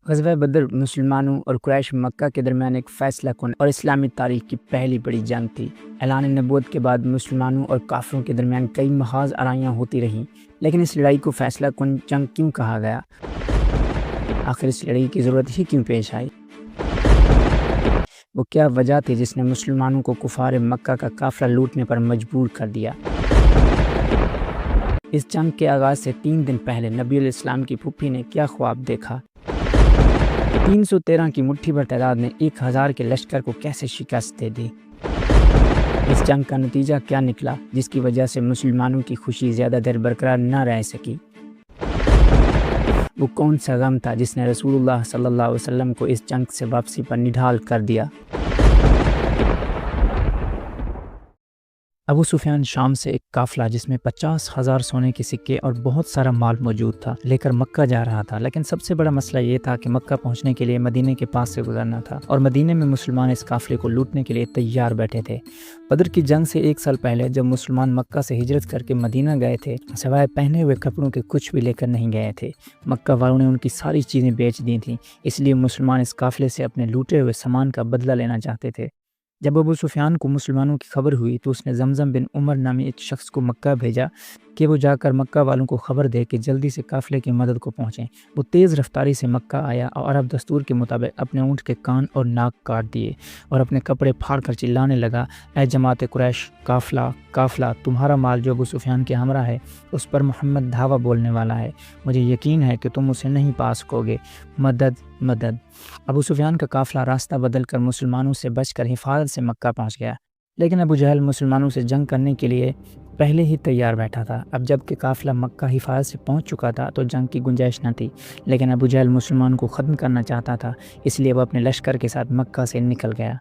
غزوہ بدر مسلمانوں اور قریش مکہ کے درمیان ایک فیصلہ کن اور اسلامی تاریخ کی پہلی بڑی جنگ تھی۔ اعلان نبوت کے بعد مسلمانوں اور کافروں کے درمیان کئی محاذ آرائیاں ہوتی رہیں، لیکن اس لڑائی کو فیصلہ کن جنگ کیوں کہا گیا؟ آخر اس لڑائی کی ضرورت ہی کیوں پیش آئی؟ وہ کیا وجہ تھی جس نے مسلمانوں کو کفار مکہ کا قافلہ لوٹنے پر مجبور کر دیا؟ اس جنگ کے آغاز سے 3 دن پہلے نبی علیہ السلام کی پھوپھی نے کیا خواب دیکھا؟ 313 کی مٹھی بھر تعداد نے 1000 کے لشکر کو کیسے شکست دے دی؟ اس جنگ کا نتیجہ کیا نکلا جس کی وجہ سے مسلمانوں کی خوشی زیادہ دیر برقرار نہ رہ سکی؟ وہ کون سا غم تھا جس نے رسول اللہ صلی اللہ علیہ وسلم کو اس جنگ سے واپسی پر نڈھال کر دیا؟ ابو سفیان شام سے ایک قافلہ جس میں 50,000 سونے کے سکے اور بہت سارا مال موجود تھا لے کر مکہ جا رہا تھا، لیکن سب سے بڑا مسئلہ یہ تھا کہ مکہ پہنچنے کے لیے مدینے کے پاس سے گزرنا تھا اور مدینے میں مسلمان اس قافلے کو لوٹنے کے لیے تیار بیٹھے تھے۔ بدر کی جنگ سے 1 سال پہلے جب مسلمان مکہ سے ہجرت کر کے مدینہ گئے تھے، سوائے پہنے ہوئے کپڑوں کے کچھ بھی لے کر نہیں گئے تھے۔ مکہ والوں نے ان کی ساری چیزیں بیچ دی تھیں، اس لیے مسلمان اس قافلے سے اپنے لوٹے ہوئے سامان کا بدلہ لینا چاہتے تھے۔ جب ابو سفیان کو مسلمانوں کی خبر ہوئی تو اس نے زمزم بن عمر نامی ایک شخص کو مکہ بھیجا کہ وہ جا کر مکہ والوں کو خبر دے کہ جلدی سے قافلے کی مدد کو پہنچیں۔ وہ تیز رفتاری سے مکہ آیا اور عرب دستور کے مطابق اپنے اونٹ کے کان اور ناک کاٹ دیے اور اپنے کپڑے پھاڑ کر چلانے لگا، اے جماعت قریش، قافلہ قافلہ، تمہارا مال جو ابو سفیان کے ہمراہ ہے اس پر محمد دھاوا بولنے والا ہے، مجھے یقین ہے کہ تم اسے نہیں پا سکو گے، مدد مدد۔ ابو سفیان کا قافلہ راستہ بدل کر مسلمانوں سے بچ کر حفاظت سے مکہ پہنچ گیا، لیکن ابو جہل مسلمانوں سے جنگ کرنے کے لیے پہلے ہی تیار بیٹھا تھا۔ اب جب کہ قافلہ مکہ حفاظت سے پہنچ چکا تھا تو جنگ کی گنجائش نہ تھی، لیکن ابو جہل مسلمانوں کو ختم کرنا چاہتا تھا، اس لیے وہ اپنے لشکر کے ساتھ مکہ سے نکل گیا۔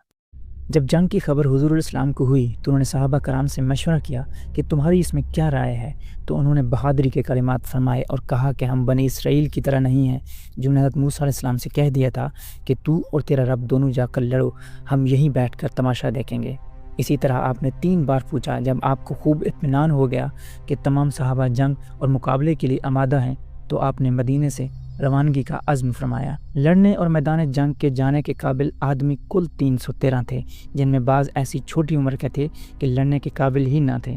جب جنگ کی خبر حضور علیہ السلام کو ہوئی تو انہوں نے صحابہ کرام سے مشورہ کیا کہ تمہاری اس میں کیا رائے ہے؟ تو انہوں نے بہادری کے کلمات فرمائے اور کہا کہ ہم بنی اسرائیل کی طرح نہیں ہیں، جنہوں نے حضرت موسیٰ علیہ السلام سے کہہ دیا تھا کہ تو اور تیرا رب دونوں جا کر لڑو، ہم یہیں بیٹھ کر تماشا دیکھیں گے۔ اسی طرح آپ نے 3 بار پوچھا۔ جب آپ کو خوب اطمینان ہو گیا کہ تمام صحابہ جنگ اور مقابلے کے لیے آمادہ ہیں تو آپ نے مدینے سے روانگی کا عزم فرمایا۔ لڑنے اور میدان جنگ کے جانے کے قابل آدمی کل 313 تھے، جن میں بعض ایسی چھوٹی عمر کے تھے کہ لڑنے کے قابل ہی نہ تھے۔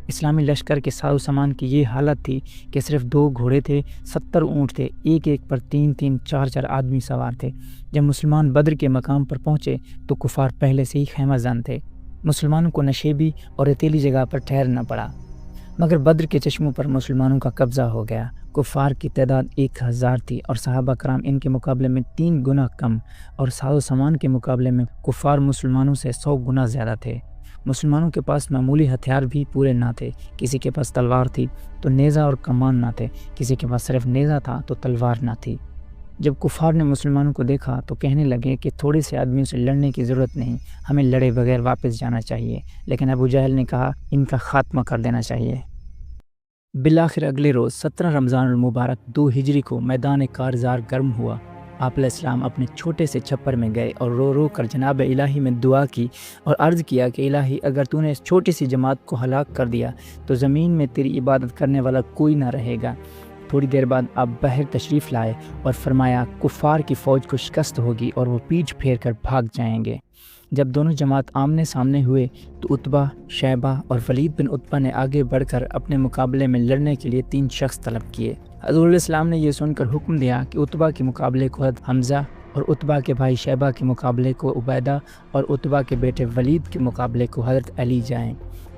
اسلامی لشکر کے ساز و سامان کی یہ حالت تھی کہ صرف 2 گھوڑے تھے، 70 اونٹ تھے، ایک پر 3 4 آدمی سوار تھے۔ جب مسلمان بدر کے مقام پر پہنچے تو کفار پہلے سے ہی خیمہ زن تھے۔ مسلمانوں کو نشیبی اور ریتیلی جگہ پر ٹھہرنا پڑا، مگر بدر کے چشموں پر مسلمانوں کا قبضہ ہو گیا۔ کفار کی تعداد 1000 تھی اور صحابہ کرام ان کے مقابلے میں 3 گنا کم، اور ساز و سامان کے مقابلے میں کفار مسلمانوں سے 100 گنا زیادہ تھے۔ مسلمانوں کے پاس معمولی ہتھیار بھی پورے نہ تھے، کسی کے پاس تلوار تھی تو نیزہ اور کمان نہ تھے، کسی کے پاس صرف نیزہ تھا تو تلوار نہ تھی۔ جب کفار نے مسلمانوں کو دیکھا تو کہنے لگے کہ تھوڑے سے آدمیوں سے لڑنے کی ضرورت نہیں، ہمیں لڑے بغیر واپس جانا چاہیے، لیکن ابو جہل نے کہا ان کا خاتمہ کر دینا چاہیے۔ بالآخر اگلے روز 17 رمضان المبارک 2 ہجری کو میدان کارزار گرم ہوا۔ آپ علیہ السلام اپنے چھوٹے سے چھپر میں گئے اور رو رو کر جناب الہی میں دعا کی اور عرض کیا کہ الہی اگر تو نے اس چھوٹی سی جماعت کو ہلاک کر دیا تو زمین میں تیری عبادت کرنے والا کوئی نہ رہے گا۔ تھوڑی دیر بعد آپ باہر تشریف لائے اور فرمایا کفار کی فوج کو شکست ہوگی اور وہ پیٹھ پھیر کر بھاگ جائیں گے۔ جب دونوں جماعت آمنے سامنے ہوئے تو عتبہ، شیبہ اور ولید بن عتبہ نے آگے بڑھ کر اپنے مقابلے میں لڑنے کے لیے 3 شخص طلب کیے۔ حضور علیہ السلام نے یہ سن کر حکم دیا کہ عتبہ کے مقابلے کو حضرت حمزہ اور عتبہ کے بھائی شیبہ کے مقابلے کو عبیدہ اور عتبہ کے بیٹے ولید کے مقابلے کو حضرت علی جائیں۔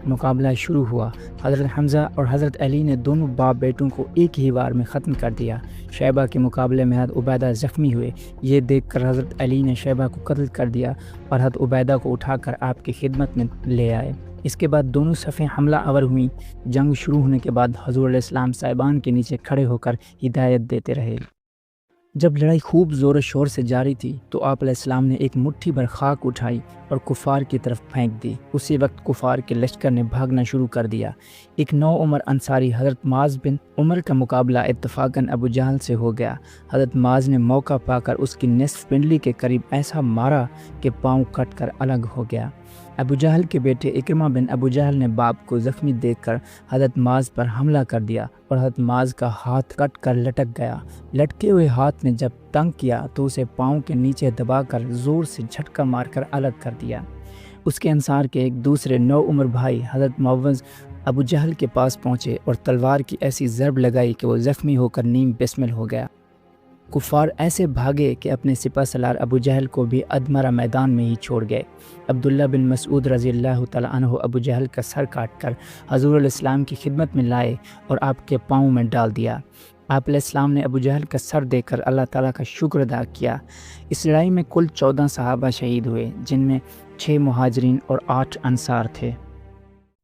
مقابلہ شروع ہوا۔ حضرت حمزہ اور حضرت علی نے دونوں باپ بیٹوں کو ایک ہی بار میں ختم کر دیا۔ شیبہ کے مقابلے میں حضرت عبیدہ زخمی ہوئے، یہ دیکھ کر حضرت علی نے شیبہ کو قتل کر دیا اور حضرت عبیدہ کو اٹھا کر آپ کی خدمت میں لے آئے۔ اس کے بعد دونوں صفیں حملہ آور ہوئیں۔ جنگ شروع ہونے کے بعد حضور علیہ السلام صاحبان کے نیچے کھڑے ہو کر ہدایت دیتے رہے۔ جب لڑائی خوب زور و شور سے جاری تھی تو آپ علیہ السلام نے ایک مٹھی بھر خاک اٹھائی اور کفار کی طرف پھینک دی۔ اسی وقت کفار کے لشکر نے بھاگنا شروع کر دیا۔ ایک نوعمر انصاری حضرت معاذ بن عمر کا مقابلہ اتفاقاً ابو جہل سے ہو گیا۔ حضرت معاذ نے موقع پا کر اس کی نصف پنڈلی کے قریب ایسا مارا کہ پاؤں کٹ کر الگ ہو گیا۔ ابو جہل کے بیٹے اکرمہ بن ابو جہل نے باپ کو زخمی دیکھ کر حضرت معاذ پر حملہ کر دیا اور حضرت معاذ کا ہاتھ کٹ کر لٹک گیا۔ لٹکے ہوئے ہاتھ نے جب تنگ کیا تو اسے پاؤں کے نیچے دبا کر زور سے جھٹکا مار کر الگ کر دیا۔ اس کے انصار کے ایک دوسرے نو عمر بھائی حضرت معوذ ابو جہل کے پاس پہنچے اور تلوار کی ایسی ضرب لگائی کہ وہ زخمی ہو کر نیم بسمل ہو گیا۔ کفار ایسے بھاگے کہ اپنے سپہ سالار ابو جہل کو بھی ادمرہ میدان میں ہی چھوڑ گئے۔ عبداللہ بن مسعود رضی اللہ تعالیٰ عنہ ابو جہل کا سر کاٹ کر حضور علیہ السلام کی خدمت میں لائے اور آپ کے پاؤں میں ڈال دیا۔ آپ علیہ السلام نے ابو جہل کا سر دے کر اللہ تعالیٰ کا شکر ادا کیا۔ اس لڑائی میں کل 14 صحابہ شہید ہوئے، جن میں 6 مہاجرین اور 8 انصار تھے۔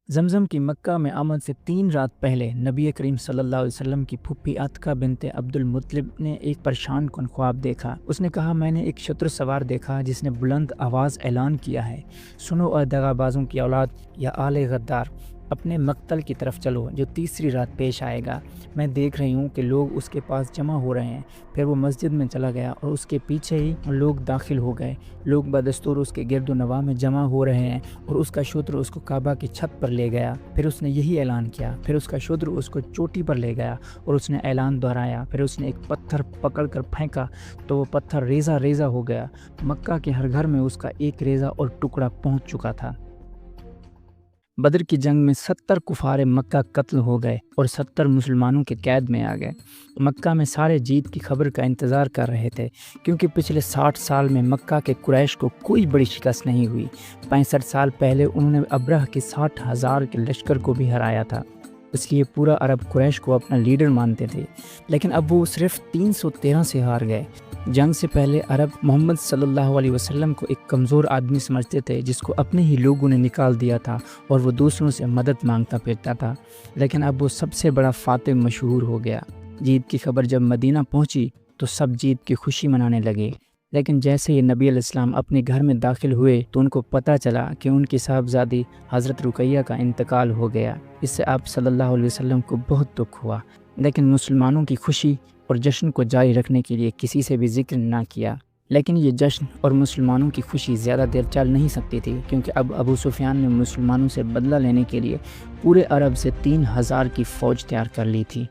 زمزم کی مکہ میں آمد سے 3 رات پہلے نبی کریم صلی اللہ علیہ وسلم کی پھپھی عتیقہ بنت عبد المطلب نے ایک پریشان کن خواب دیکھا۔ اس نے کہا، میں نے ایک شتر سوار دیکھا جس نے بلند آواز اعلان کیا ہے، سنو اے دغابازوں کی اولاد یا آل غدار، اپنے مقتل کی طرف چلو جو تیسری رات پیش آئے گا۔ میں دیکھ رہی ہوں کہ لوگ اس کے پاس جمع ہو رہے ہیں۔ پھر وہ مسجد میں چلا گیا اور اس کے پیچھے ہی لوگ داخل ہو گئے۔ لوگ بدستور اس کے گرد و نواح میں جمع ہو رہے ہیں اور اس کا شتر اس کو کعبہ کی چھت پر لے گیا۔ پھر اس نے یہی اعلان کیا۔ پھر اس کا شتر اس کو چوٹی پر لے گیا اور اس نے اعلان دہرایا۔ پھر اس نے ایک پتھر پکڑ کر پھینکا تو وہ پتھر ریزہ ریزہ ہو گیا۔ مکہ کے ہر گھر میں اس کا ایک ریزہ اور ٹکڑا پہنچ چکا تھا۔ بدر کی جنگ میں 70 کفار مکہ قتل ہو گئے اور 70 مسلمانوں کے قید میں آ گئے۔ مکہ میں سارے جیت کی خبر کا انتظار کر رہے تھے، کیونکہ پچھلے 60 سال میں مکہ کے قریش کو کوئی بڑی شکست نہیں ہوئی۔ 65 سال پہلے انہوں نے ابرہ کے 60,000 کے لشکر کو بھی ہرایا تھا، اس لیے پورا عرب قریش کو اپنا لیڈر مانتے تھے، لیکن اب وہ صرف 313 سے ہار گئے۔ جنگ سے پہلے عرب محمد صلی اللہ علیہ وسلم کو ایک کمزور آدمی سمجھتے تھے جس کو اپنے ہی لوگوں نے نکال دیا تھا اور وہ دوسروں سے مدد مانگتا پھرتا تھا، لیکن اب وہ سب سے بڑا فاتح مشہور ہو گیا۔ جیت کی خبر جب مدینہ پہنچی تو سب جیت کی خوشی منانے لگے، لیکن جیسے ہی نبی علیہ السلام اپنے گھر میں داخل ہوئے تو ان کو پتہ چلا کہ ان کی صاحبزادی حضرت رقیہ کا انتقال ہو گیا۔ اس سے آپ صلی اللہ علیہ وسلم کو بہت دکھ ہوا، لیکن مسلمانوں کی خوشی اور جشن کو جاری رکھنے کے لیے کسی سے بھی ذکر نہ کیا۔ لیکن یہ جشن اور مسلمانوں کی خوشی زیادہ دیر چل نہیں سکتی تھی، کیونکہ اب ابو سفیان نے مسلمانوں سے بدلہ لینے کے لیے پورے عرب سے 3000 کی فوج تیار کر لی تھی۔